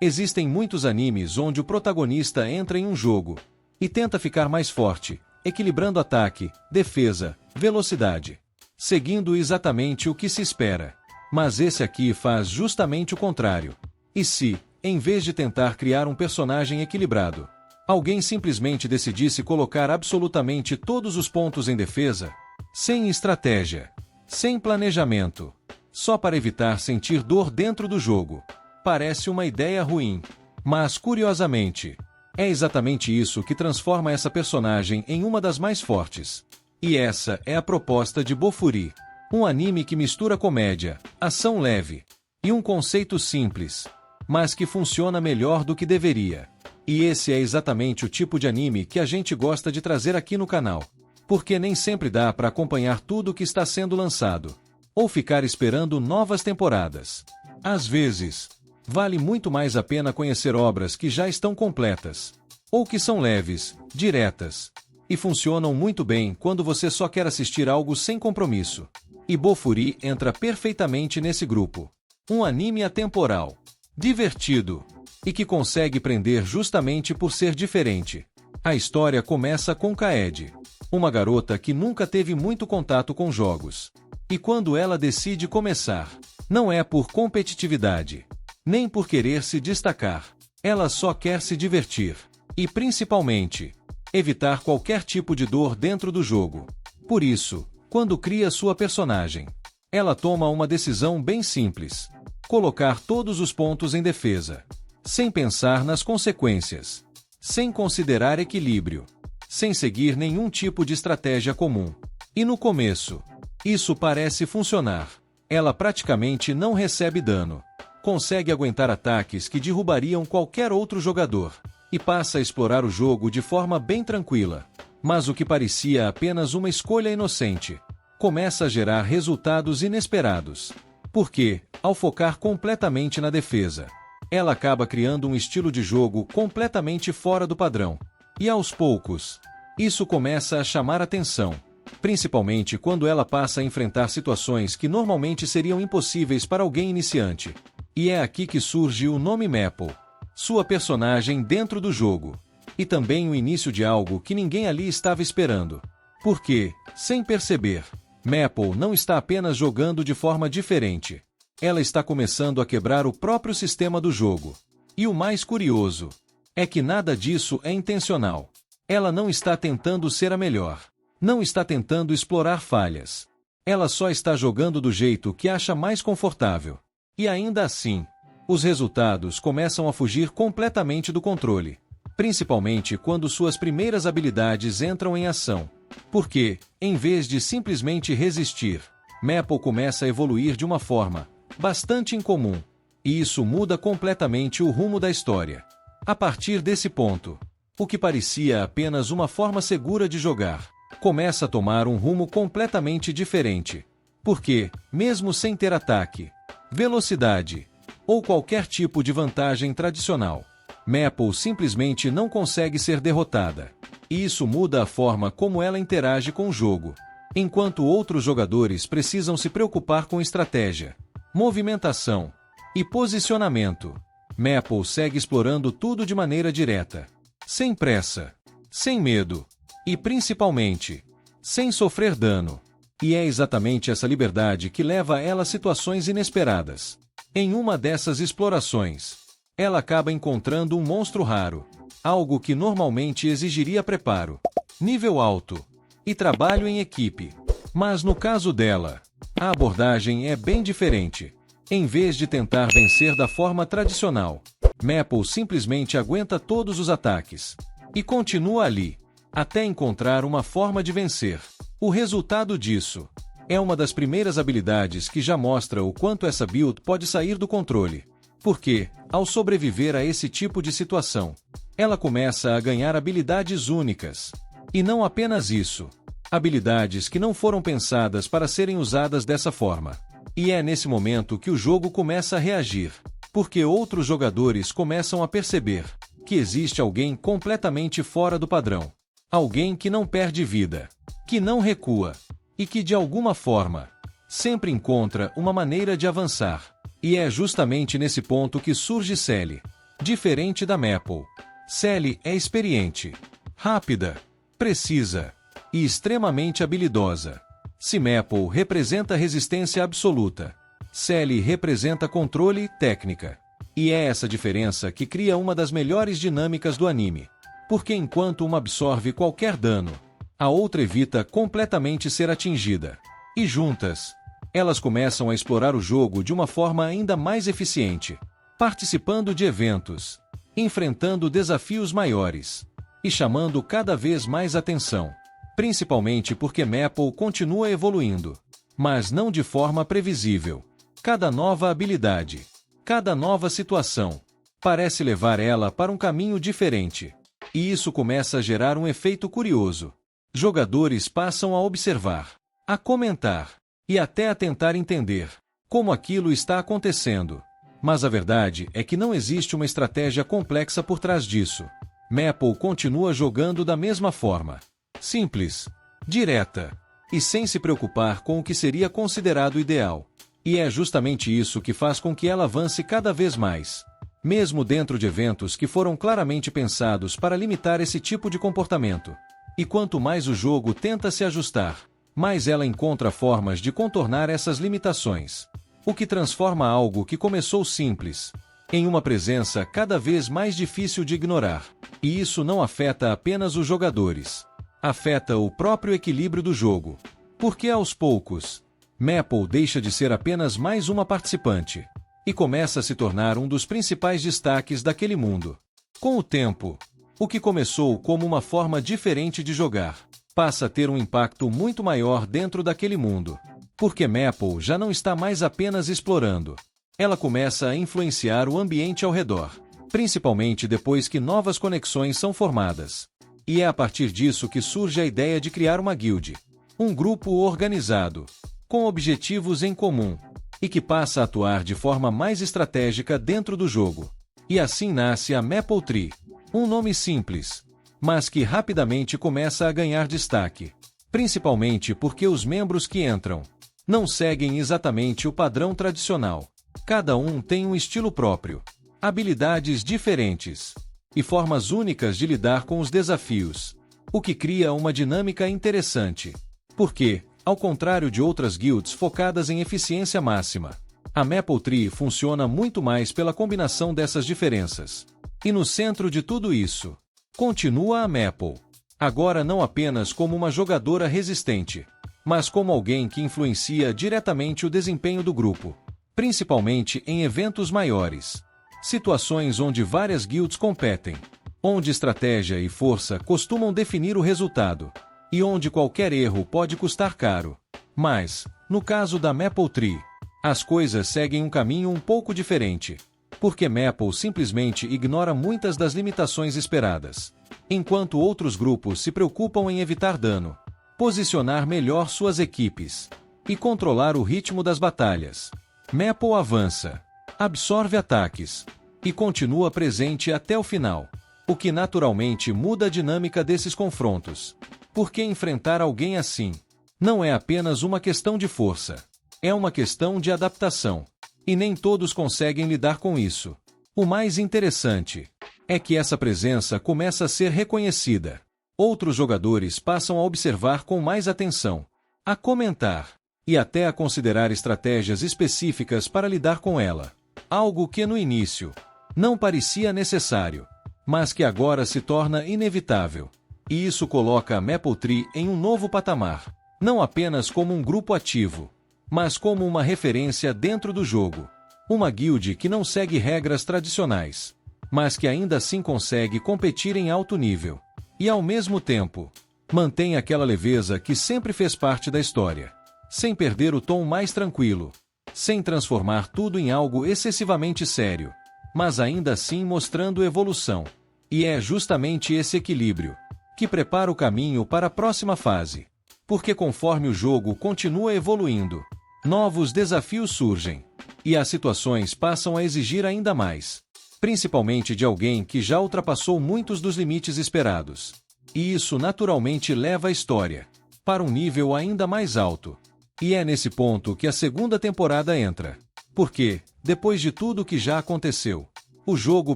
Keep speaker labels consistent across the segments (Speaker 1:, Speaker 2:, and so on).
Speaker 1: Existem muitos animes onde o protagonista entra em um jogo e tenta ficar mais forte, equilibrando ataque, defesa, velocidade, seguindo exatamente o que se espera. Mas esse aqui faz justamente o contrário. E se, em vez de tentar criar um personagem equilibrado, alguém simplesmente decidisse colocar absolutamente todos os pontos em defesa, sem estratégia, sem planejamento, só para evitar sentir dor dentro do jogo? Parece uma ideia ruim. Mas, curiosamente, é exatamente isso que transforma essa personagem em uma das mais fortes. E essa é a proposta de Bofuri. Um anime que mistura comédia, ação leve e um conceito simples, mas que funciona melhor do que deveria. E esse é exatamente o tipo de anime que a gente gosta de trazer aqui no canal. Porque nem sempre dá para acompanhar tudo que está sendo lançado, ou ficar esperando novas temporadas. Às vezes, vale muito mais a pena conhecer obras que já estão completas, ou que são leves, diretas, e funcionam muito bem quando você só quer assistir algo sem compromisso. E Bofuri entra perfeitamente nesse grupo. Um anime atemporal, divertido, e que consegue prender justamente por ser diferente. A história começa com Kaede, uma garota que nunca teve muito contato com jogos. E quando ela decide começar, não é por competitividade, nem por querer se destacar. Ela só quer se divertir. E principalmente, evitar qualquer tipo de dor dentro do jogo. Por isso, quando cria sua personagem, ela toma uma decisão bem simples: colocar todos os pontos em defesa, sem pensar nas consequências, sem considerar equilíbrio, sem seguir nenhum tipo de estratégia comum. E no começo, isso parece funcionar. Ela praticamente não recebe dano, consegue aguentar ataques que derrubariam qualquer outro jogador, e passa a explorar o jogo de forma bem tranquila. Mas o que parecia apenas uma escolha inocente começa a gerar resultados inesperados. Porque, ao focar completamente na defesa, ela acaba criando um estilo de jogo completamente fora do padrão. E aos poucos, isso começa a chamar atenção, principalmente quando ela passa a enfrentar situações que normalmente seriam impossíveis para alguém iniciante. E é aqui que surge o nome Maple, sua personagem dentro do jogo. E também o início de algo que ninguém ali estava esperando. Porque, sem perceber, Maple não está apenas jogando de forma diferente. Ela está começando a quebrar o próprio sistema do jogo. E o mais curioso é que nada disso é intencional. Ela não está tentando ser a melhor. Não está tentando explorar falhas. Ela só está jogando do jeito que acha mais confortável. E ainda assim, os resultados começam a fugir completamente do controle. Principalmente quando suas primeiras habilidades entram em ação. Porque, em vez de simplesmente resistir, Maple começa a evoluir de uma forma bastante incomum. E isso muda completamente o rumo da história. A partir desse ponto, o que parecia apenas uma forma segura de jogar, começa a tomar um rumo completamente diferente. Porque, mesmo sem ter ataque, velocidade ou qualquer tipo de vantagem tradicional, Maple simplesmente não consegue ser derrotada. E isso muda a forma como ela interage com o jogo. Enquanto outros jogadores precisam se preocupar com estratégia, movimentação e posicionamento, Maple segue explorando tudo de maneira direta, sem pressa, sem medo e, principalmente, sem sofrer dano. E é exatamente essa liberdade que leva ela a situações inesperadas. Em uma dessas explorações, ela acaba encontrando um monstro raro, algo que normalmente exigiria preparo, nível alto e trabalho em equipe. Mas no caso dela, a abordagem é bem diferente. Em vez de tentar vencer da forma tradicional, Maple simplesmente aguenta todos os ataques e continua ali, até encontrar uma forma de vencer. O resultado disso é uma das primeiras habilidades que já mostra o quanto essa build pode sair do controle. Porque, ao sobreviver a esse tipo de situação, ela começa a ganhar habilidades únicas. E não apenas isso, habilidades que não foram pensadas para serem usadas dessa forma. E é nesse momento que o jogo começa a reagir, porque outros jogadores começam a perceber que existe alguém completamente fora do padrão. Alguém que não perde vida, que não recua, e que de alguma forma sempre encontra uma maneira de avançar. E é justamente nesse ponto que surge Sally, Diferente da Maple, Sally é experiente, rápida, precisa e extremamente habilidosa. Se Maple representa resistência absoluta, Sally representa controle e técnica. E é essa diferença que cria uma das melhores dinâmicas do anime. Porque enquanto uma absorve qualquer dano, a outra evita completamente ser atingida. E juntas, elas começam a explorar o jogo de uma forma ainda mais eficiente, participando de eventos, enfrentando desafios maiores e chamando cada vez mais atenção. Principalmente porque Maple continua evoluindo, mas não de forma previsível. Cada nova habilidade, cada nova situação, parece levar ela para um caminho diferente. E isso começa a gerar um efeito curioso. Jogadores passam a observar, a comentar e até a tentar entender como aquilo está acontecendo. Mas a verdade é que não existe uma estratégia complexa por trás disso. Maple continua jogando da mesma forma. Simples, direta e sem se preocupar com o que seria considerado ideal. E é justamente isso que faz com que ela avance cada vez mais. Mesmo dentro de eventos que foram claramente pensados para limitar esse tipo de comportamento. E quanto mais o jogo tenta se ajustar, mais ela encontra formas de contornar essas limitações. O que transforma algo que começou simples em uma presença cada vez mais difícil de ignorar. E isso não afeta apenas os jogadores. Afeta o próprio equilíbrio do jogo. Porque aos poucos, Maple deixa de ser apenas mais uma participante e começa a se tornar um dos principais destaques daquele mundo. Com o tempo, o que começou como uma forma diferente de jogar, passa a ter um impacto muito maior dentro daquele mundo. Porque Maple já não está mais apenas explorando. Ela começa a influenciar o ambiente ao redor, principalmente depois que novas conexões são formadas. E é a partir disso que surge a ideia de criar uma guild, um grupo organizado, com objetivos em comum, e que passa a atuar de forma mais estratégica dentro do jogo. E assim nasce a Maple Tree, um nome simples, mas que rapidamente começa a ganhar destaque, principalmente porque os membros que entram não seguem exatamente o padrão tradicional. Cada um tem um estilo próprio, habilidades diferentes e formas únicas de lidar com os desafios, o que cria uma dinâmica interessante. Porque, ao contrário de outras guilds focadas em eficiência máxima, a Maple Tree funciona muito mais pela combinação dessas diferenças. E no centro de tudo isso, continua a Maple. Agora não apenas como uma jogadora resistente, mas como alguém que influencia diretamente o desempenho do grupo, principalmente em eventos maiores. Situações onde várias guilds competem, onde estratégia e força costumam definir o resultado, e onde qualquer erro pode custar caro. Mas, no caso da Maple Tree, as coisas seguem um caminho um pouco diferente, porque Maple simplesmente ignora muitas das limitações esperadas, enquanto outros grupos se preocupam em evitar dano, posicionar melhor suas equipes e controlar o ritmo das batalhas. Maple avança, absorve ataques e continua presente até o final, o que naturalmente muda a dinâmica desses confrontos. Porque enfrentar alguém assim não é apenas uma questão de força, é uma questão de adaptação, e nem todos conseguem lidar com isso. O mais interessante é que essa presença começa a ser reconhecida. Outros jogadores passam a observar com mais atenção, a comentar e até a considerar estratégias específicas para lidar com ela. Algo que no início não parecia necessário, mas que agora se torna inevitável. E isso coloca a Maple Tree em um novo patamar, não apenas como um grupo ativo, mas como uma referência dentro do jogo. Uma guild que não segue regras tradicionais, mas que ainda assim consegue competir em alto nível. E ao mesmo tempo, mantém aquela leveza que sempre fez parte da história, sem perder o tom mais tranquilo, sem transformar tudo em algo excessivamente sério, mas ainda assim mostrando evolução. E é justamente esse equilíbrio que prepara o caminho para a próxima fase. Porque conforme o jogo continua evoluindo, novos desafios surgem, e as situações passam a exigir ainda mais, principalmente de alguém que já ultrapassou muitos dos limites esperados. E isso naturalmente leva a história para um nível ainda mais alto. E é nesse ponto que a segunda temporada entra. Porque, depois de tudo o que já aconteceu, O jogo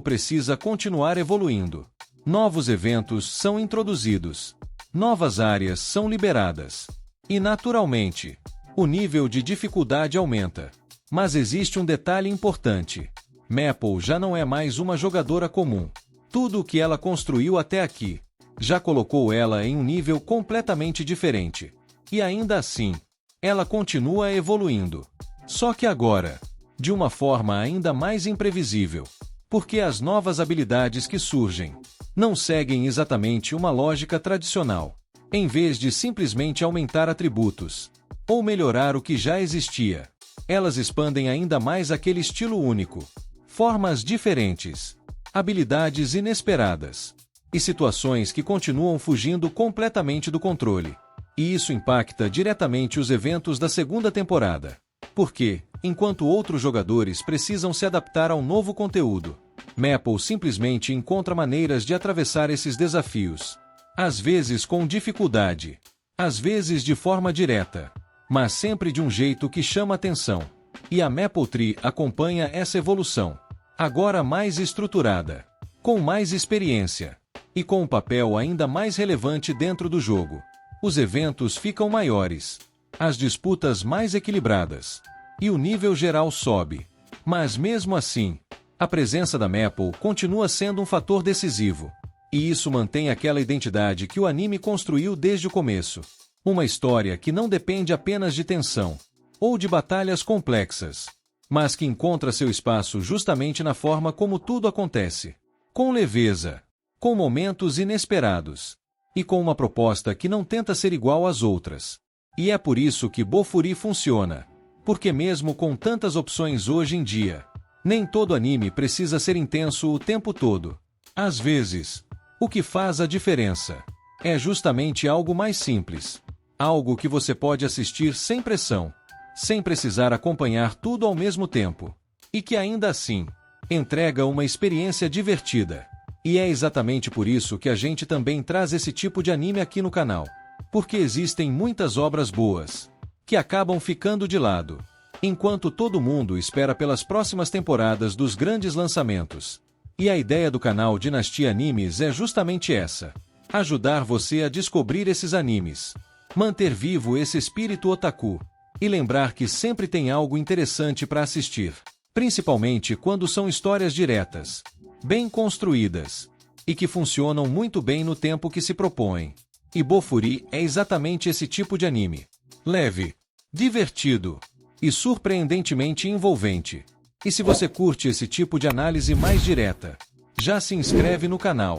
Speaker 1: precisa continuar evoluindo. Novos eventos são introduzidos. Novas áreas são liberadas. E, naturalmente, o nível de dificuldade aumenta. Mas existe um detalhe importante. Maple já não é mais uma jogadora comum. Tudo o que ela construiu até aqui já colocou ela em um nível completamente diferente. E ainda assim, ela continua evoluindo. Só que agora, de uma forma ainda mais imprevisível. Porque as novas habilidades que surgem não seguem exatamente uma lógica tradicional. Em vez de simplesmente aumentar atributos ou melhorar o que já existia, elas expandem ainda mais aquele estilo único. Formas diferentes, habilidades inesperadas e situações que continuam fugindo completamente do controle. E isso impacta diretamente os eventos da segunda temporada. Porque, enquanto outros jogadores precisam se adaptar ao novo conteúdo, Maple simplesmente encontra maneiras de atravessar esses desafios. Às vezes com dificuldade, às vezes de forma direta, mas sempre de um jeito que chama atenção. E a Mapletree acompanha essa evolução, agora mais estruturada, com mais experiência e com um papel ainda mais relevante dentro do jogo. Os eventos ficam maiores, as disputas mais equilibradas, e o nível geral sobe. Mas mesmo assim, a presença da Maple continua sendo um fator decisivo. E isso mantém aquela identidade que o anime construiu desde o começo. Uma história que não depende apenas de tensão ou de batalhas complexas, mas que encontra seu espaço justamente na forma como tudo acontece. Com leveza, com momentos inesperados, e com uma proposta que não tenta ser igual às outras. E é por isso que Bofuri funciona. Porque mesmo com tantas opções hoje em dia, nem todo anime precisa ser intenso o tempo todo. Às vezes, o que faz a diferença é justamente algo mais simples. Algo que você pode assistir sem pressão, sem precisar acompanhar tudo ao mesmo tempo. E que ainda assim, entrega uma experiência divertida. E é exatamente por isso que a gente também traz esse tipo de anime aqui no canal. Porque existem muitas obras boas que acabam ficando de lado, enquanto todo mundo espera pelas próximas temporadas dos grandes lançamentos. E a ideia do canal Dinastia Animes é justamente essa: ajudar você a descobrir esses animes, manter vivo esse espírito otaku, e lembrar que sempre tem algo interessante para assistir, principalmente quando são histórias diretas, bem construídas, e que funcionam muito bem no tempo que se propõem. E Bofuri é exatamente esse tipo de anime. Leve, divertido e surpreendentemente envolvente. E se você curte esse tipo de análise mais direta, já se inscreve no canal,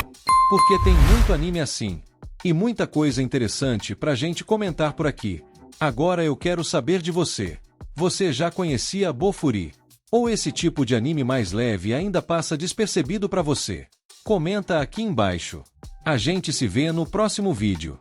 Speaker 1: porque tem muito anime assim, e muita coisa interessante pra gente comentar por aqui. Agora eu quero saber de você. Você já conhecia Bofuri? Ou esse tipo de anime mais leve ainda passa despercebido pra você? Comenta aqui embaixo. A gente se vê no próximo vídeo.